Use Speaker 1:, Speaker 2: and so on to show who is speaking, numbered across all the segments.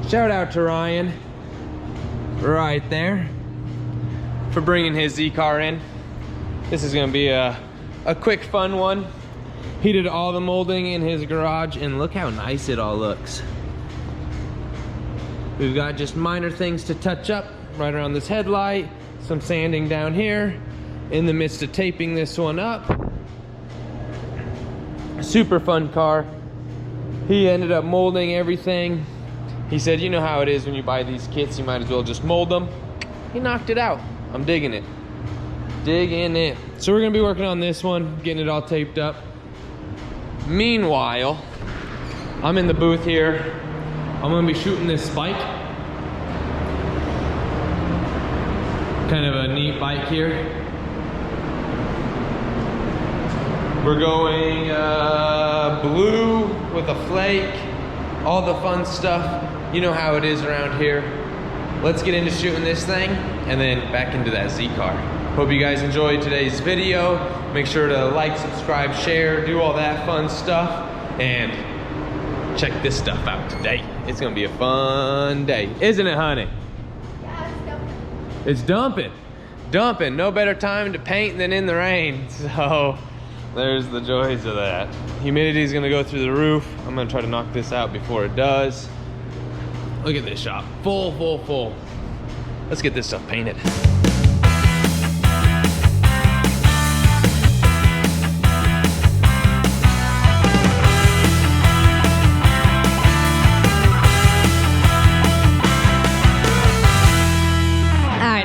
Speaker 1: Shout out to Ryan right there for bringing his Z car in. This is gonna be a quick fun one. He did all the molding in his garage and look how nice it all looks. We've got just minor things to touch up right around this headlight, some sanding down here, in the midst of taping this one up. Super fun car. He ended up molding everything. He said, you know how it is when you buy these kits, you might as well just mold them. He knocked it out. I'm digging it. Digging it. So we're gonna be working on this one, getting it all taped up. Meanwhile, I'm in the booth here. I'm gonna be shooting this bike. Kind of a neat bike here. We're going blue with a flake, all the fun stuff. You know how it is around here. Let's get into shooting this thing and then back into that Z car. Hope you guys enjoyed today's video. Make sure to like, subscribe, share, do all that fun stuff, and check this stuff out today. It's gonna be a fun day, isn't it, honey?
Speaker 2: Yeah, it's dumping.
Speaker 1: It's dumping. Dumping. No better time to paint than in the rain. So there's the joys of that. Humidity is gonna go through the roof. I'm gonna try to knock this out before it does. Look at this shop. Full, full, full. Let's get this stuff painted.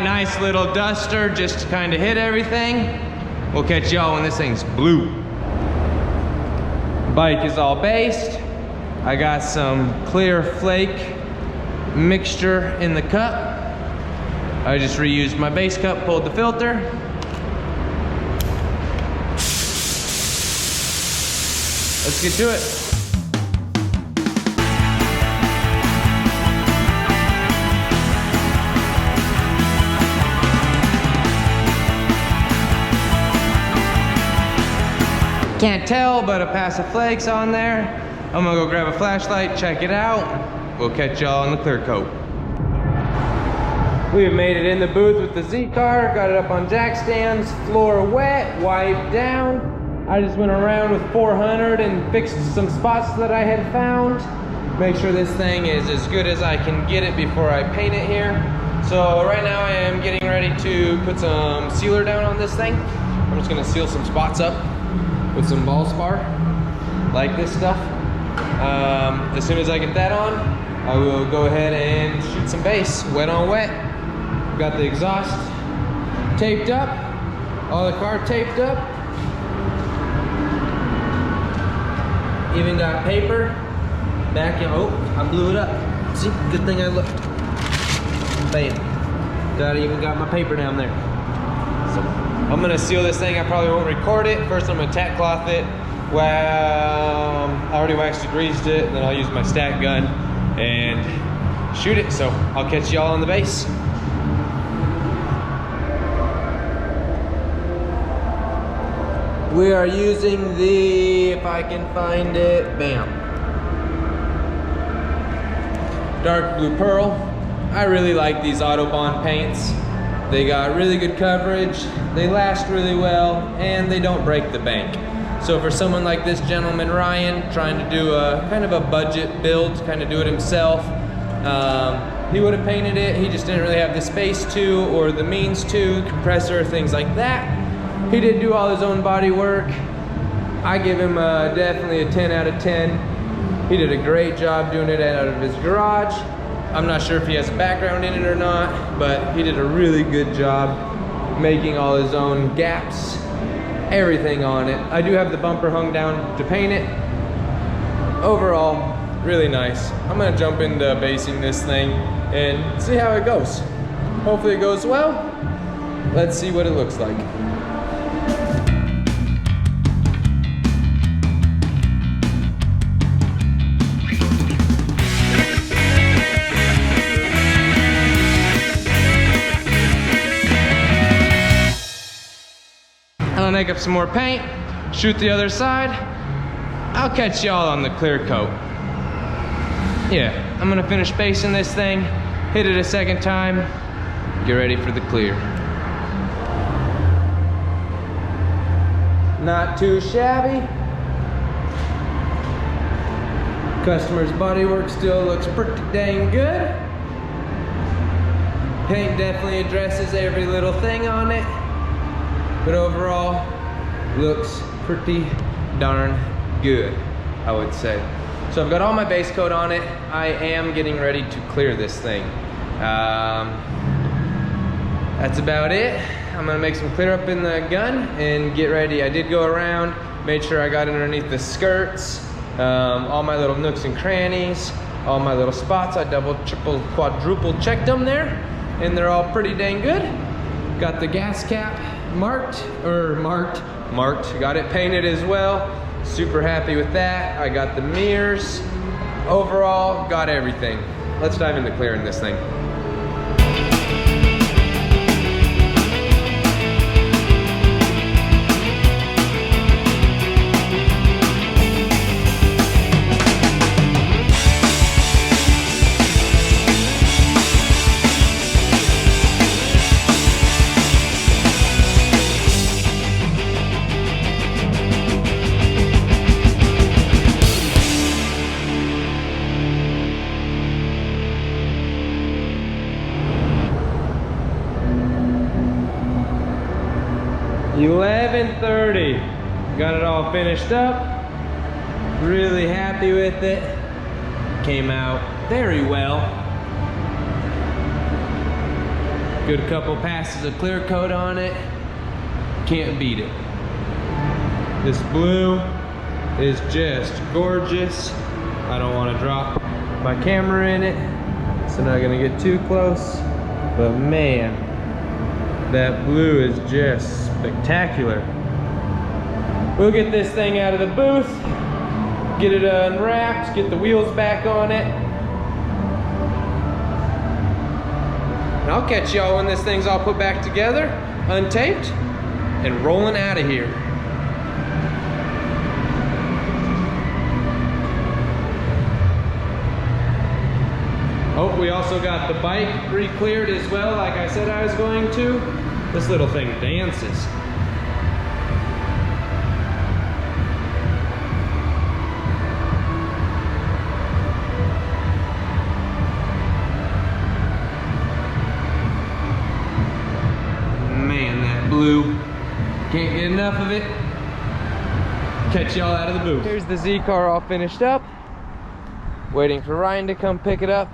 Speaker 1: Nice little duster just to kind of hit everything. We'll catch y'all when this thing's blue. Bike is all based. I got some clear flake mixture in the cup. I just reused my base cup, pulled the filter. Let's get to it. Can't tell, but a pass of flakes on there. I'm gonna go grab a flashlight, check it out. We'll catch y'all on the clear coat. We have made it in the booth with the Z car, got it up on jack stands, floor wet, wiped down. I just went around with 400 and fixed some spots that I had found. Make sure this thing is as good as I can get it before I paint it here. So right now I am getting ready to put some sealer down on this thing. I'm just gonna seal some spots up with some ball spar, like this stuff. As soon as I get that on, I will go ahead and shoot some base, wet on wet. Got the exhaust taped up, all the car taped up. Even got paper back in, oh, I blew it up. See, good thing I looked. Bam. Even got my paper down there. So I'm gonna seal this thing. I probably won't record it. First I'm gonna tack cloth it. Well, I already waxed and greased it. Then I'll use my stack gun and shoot it. So I'll catch y'all on the base. We are using the, if I can find it, bam. Dark blue pearl. I really like these Autobahn paints. They got really good coverage, they last really well, and they don't break the bank. So for someone like this gentleman, Ryan, trying to do a kind of a budget build, kind of do it himself, he would have painted it. He just didn't really have the space to, or the means to, compressor, things like that. He did do all his own body work. I give him definitely a 10 out of 10. He did a great job doing it out of his garage. I'm not sure if he has a background in it or not, but he did a really good job making all his own gaps, everything on it. I do have the bumper hung down to paint it. Overall, really nice. I'm gonna jump into basing this thing and see how it goes. Hopefully it goes well. Let's see what it looks like. I'm gonna make up some more paint, shoot the other side. I'll catch y'all on the clear coat. yeah, I'm gonna finish basing this thing, hit it a second time, get ready for the clear. Not too shabby. Customer's bodywork still looks pretty dang good. Paint definitely addresses every little thing on it, but overall looks pretty darn good, I would say. So I've got all my base coat on it. I am getting ready to clear this thing. That's about it. I'm gonna make some clear up in the gun and get ready. I did go around, made sure I got underneath the skirts, all my little nooks and crannies, all my little spots. I double, triple, quadruple checked them there, and they're all pretty dang good. Got the gas cap marked. Got it painted as well. Super happy with that. I got the mirrors. Overall, got everything. Let's dive into clearing this thing. $11:30. Got it all finished up. Really happy with it. Came out very well. Good couple passes of clear coat on it. Can't beat it. This blue is just gorgeous. I don't want to drop my camera in it, so not gonna get too close. But man, that blue is just spectacular. We'll get this thing out of the booth, get it unwrapped, get the wheels back on it. And I'll catch y'all when this thing's all put back together, untaped, and rolling out of here. Oh, we also got the bike re-cleared as well, like I said I was going to. This little thing dances. Man, that blue. Can't get enough of it. Catch y'all out of the booth. Here's the Z car all finished up. Waiting for Ryan to come pick it up.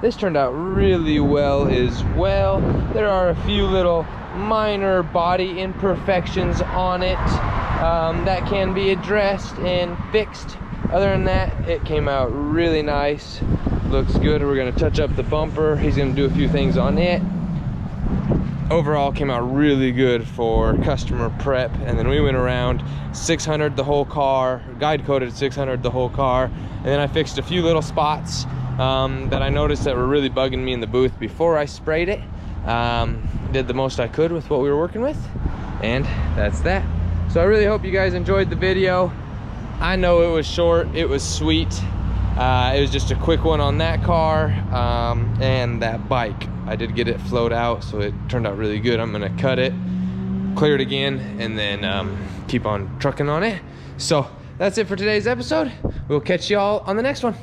Speaker 1: This turned out really well as well. There are a few little minor body imperfections on it that can be addressed and fixed. Other than that, it came out really nice. Looks good. We're gonna touch up the bumper. He's gonna do a few things on it. Overall, came out really good for customer prep. And then we went around 600 the whole car, guide coded 600 the whole car. And then I fixed a few little spots that I noticed that were really bugging me in the booth before I sprayed it. Did the most I could with what we were working with, and that's that. So I really hope you guys enjoyed the video. I know it was short, it was sweet. It was just a quick one on that car and that bike. I did get it flowed out, so it turned out really good. I'm gonna cut it, clear it again, and then keep on trucking on it. So that's it for today's episode. We'll catch y'all on the next one.